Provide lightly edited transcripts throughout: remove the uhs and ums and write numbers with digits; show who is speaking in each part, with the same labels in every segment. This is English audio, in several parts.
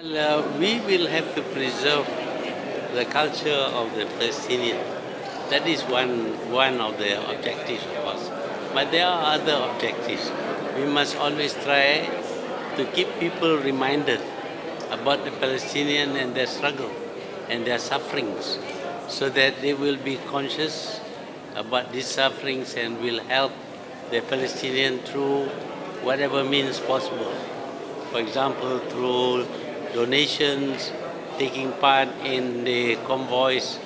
Speaker 1: We will have to preserve the culture of the Palestinian. That is one of the objectives, of course. But there are other objectives. We must always try to keep people reminded about the Palestinian and their struggle and their sufferings, so that they will be conscious about these sufferings and will help the Palestinian through whatever means possible. For example, through donations, taking part in the convoys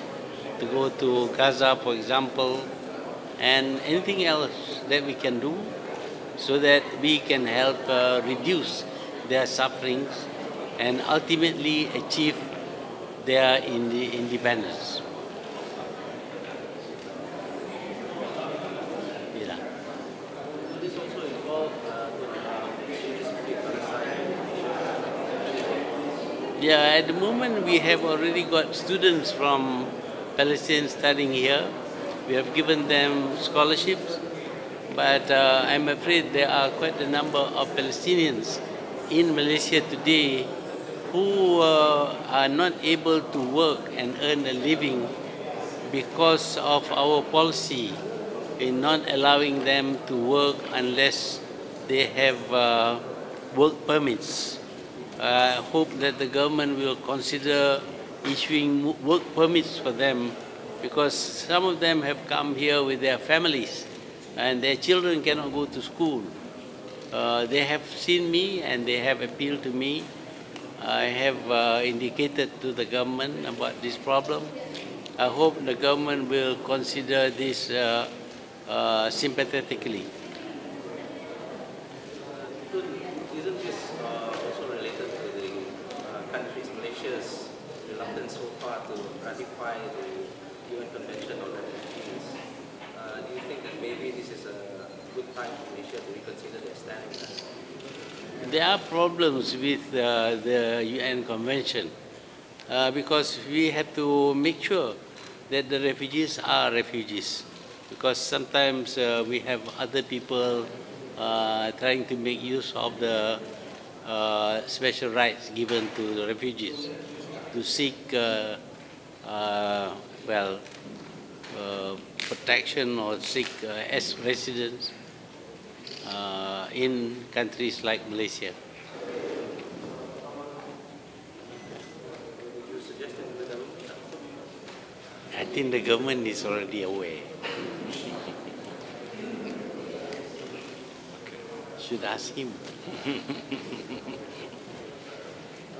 Speaker 1: to go to Gaza, for example, and anything else that we can do so that we can help reduce their sufferings and ultimately achieve their independence. Yeah.
Speaker 2: Will this also involve
Speaker 1: Yeah, at the moment we have already got students from Palestine studying here. We have given them scholarships, but I'm afraid there are quite a number of Palestinians in Malaysia today who are not able to work and earn a living because of our policy in not allowing them to work unless they have work permits. I hope that the government will consider issuing work permits for them, because some of them have come here with their families and their children cannot go to school. They have seen me and they have appealed to me. I have indicated to the government about this problem. I hope the government will consider this sympathetically.
Speaker 2: Isn't this also related to the countries, Malaysia's reluctance so far to ratify the UN Convention on Refugees? Do you think that maybe this is a good time for Malaysia to reconsider their stand on that?
Speaker 1: There are problems with the UN Convention because we have to make sure that the refugees are refugees, because sometimes we have other people trying to make use of the special rights given to the refugees to seek protection or seek as residents in countries like Malaysia.
Speaker 2: Would you suggest it to the government?
Speaker 1: I think the government is already aware. Should ask him.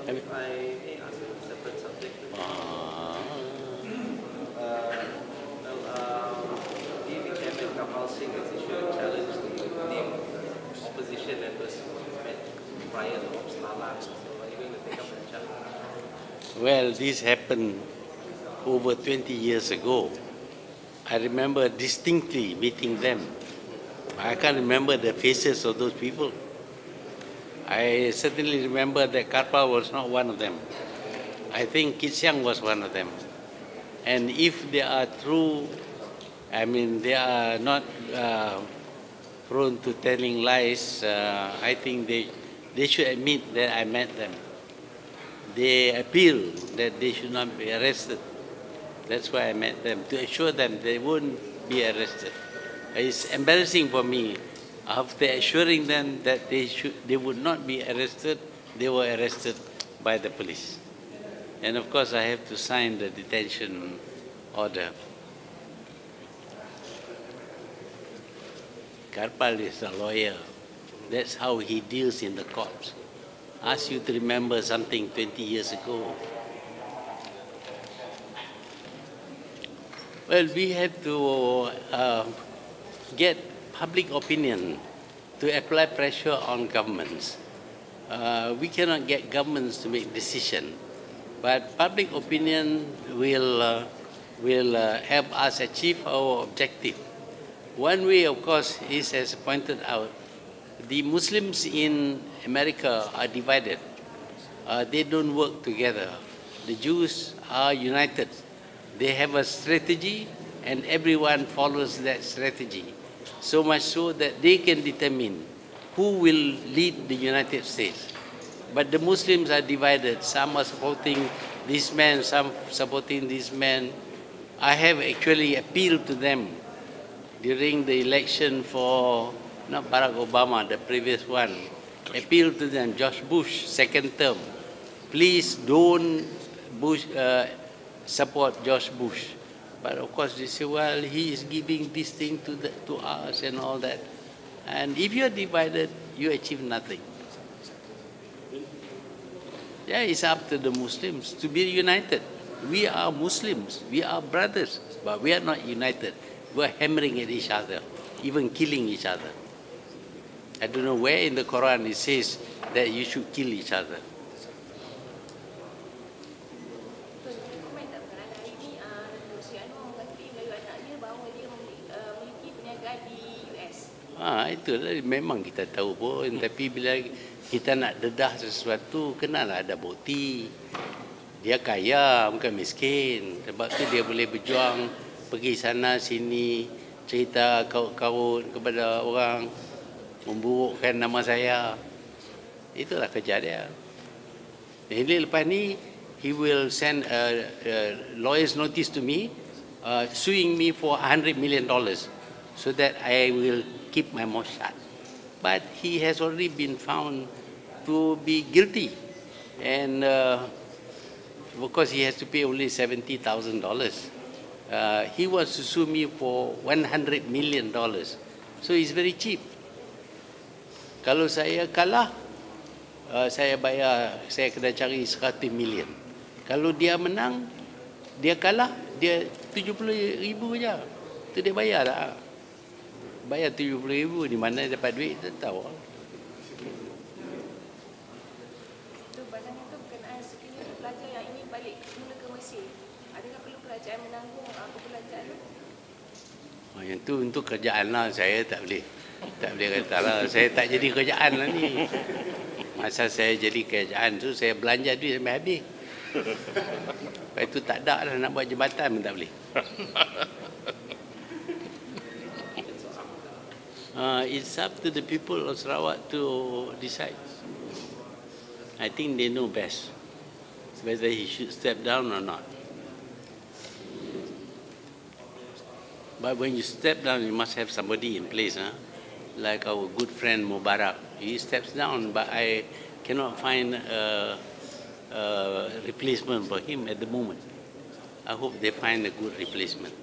Speaker 2: If I may ask a separate subject. DAP Chairman Kapal Singh has issued a challenge to name opposition members who met prior to Sah Alam. So are you going to take up that challenge?
Speaker 1: Well, this happened over 20 years ago. I remember distinctly meeting them. I can't remember the faces of those people. I certainly remember that Karpal was not one of them. I think Kit Siang was one of them. And if they are true, I mean, they are not prone to telling lies, I think they should admit that I met them. They appeal that they should not be arrested. That's why I met them, to assure them they won't be arrested. It's embarrassing for me. After assuring them that they would not be arrested, they were arrested by the police. And of course, I have to sign the detention order. Karpal is a lawyer. That's how he deals in the courts. Ask you to remember something 20 years ago. Well, we have to get public opinion to apply pressure on governments. We cannot get governments to make decisions, but public opinion will help us achieve our objective. One way, of course, is, as pointed out, the Muslims in America are divided. They don't work together. The Jews are united. They have a strategy, and everyone follows that strategy. So much so that they can determine who will lead the United States. But the Muslims are divided. Some are supporting this man, some supporting this man. I have actually appealed to them during the election for, not Barack Obama, the previous one, appealed to them, George Bush, second term. Please don't support George Bush. But of course they say, well, he is giving this thing to us and all that. And if you are divided, you achieve nothing. Yeah, it's up to the Muslims to be united. We are Muslims, we are brothers, but we are not united. We are hammering at each other, even killing each other. I don't know where in the Quran it says that you should kill each other. Itulah memang kita tahu pun, tapi bila kita nak dedah sesuatu, kenalah ada bukti. Dia kaya, bukan miskin. Sebab tu dia boleh berjuang, pergi sana sini, cerita kaut-kaut kepada orang, memburukkan nama saya. Itulah kerja dia. Jadi lepas ni, he will send a lawyer's notice to me, suing me for $100 million, so that I will keep my mouth shut. But he has already been found to be guilty, and because he has to pay only $70,000, he wants to sue me for $100 million. So it's very cheap. Kalau saya kalah, saya kena cari 100 million. Kalau dia menang, dia kalah, dia 70,000 je. Itu dia bayar tak? Bayar 70,000, di mana dapat duit, kita tahu.
Speaker 3: Itu badannya tu berkenaan sekiranya pelajar yang ingin balik semula ke Mesir. Adakah perlu kerajaan menanggung kebelanjaan itu?
Speaker 1: Yang tu untuk kerjaan lah, saya tak boleh kata lah. Saya tak jadi kerjaan lah ni. Masa saya jadi kerjaan tu, saya belanja duit sampai habis. Lepas itu tak ada lah, nak buat jembatan pun tak boleh. It's up to the people of Sarawak to decide. I think they know best whether he should step down or not. But when you step down, you must have somebody in place, like our good friend Mubarak. He steps down, but I cannot find a replacement for him at the moment. I hope they find a good replacement.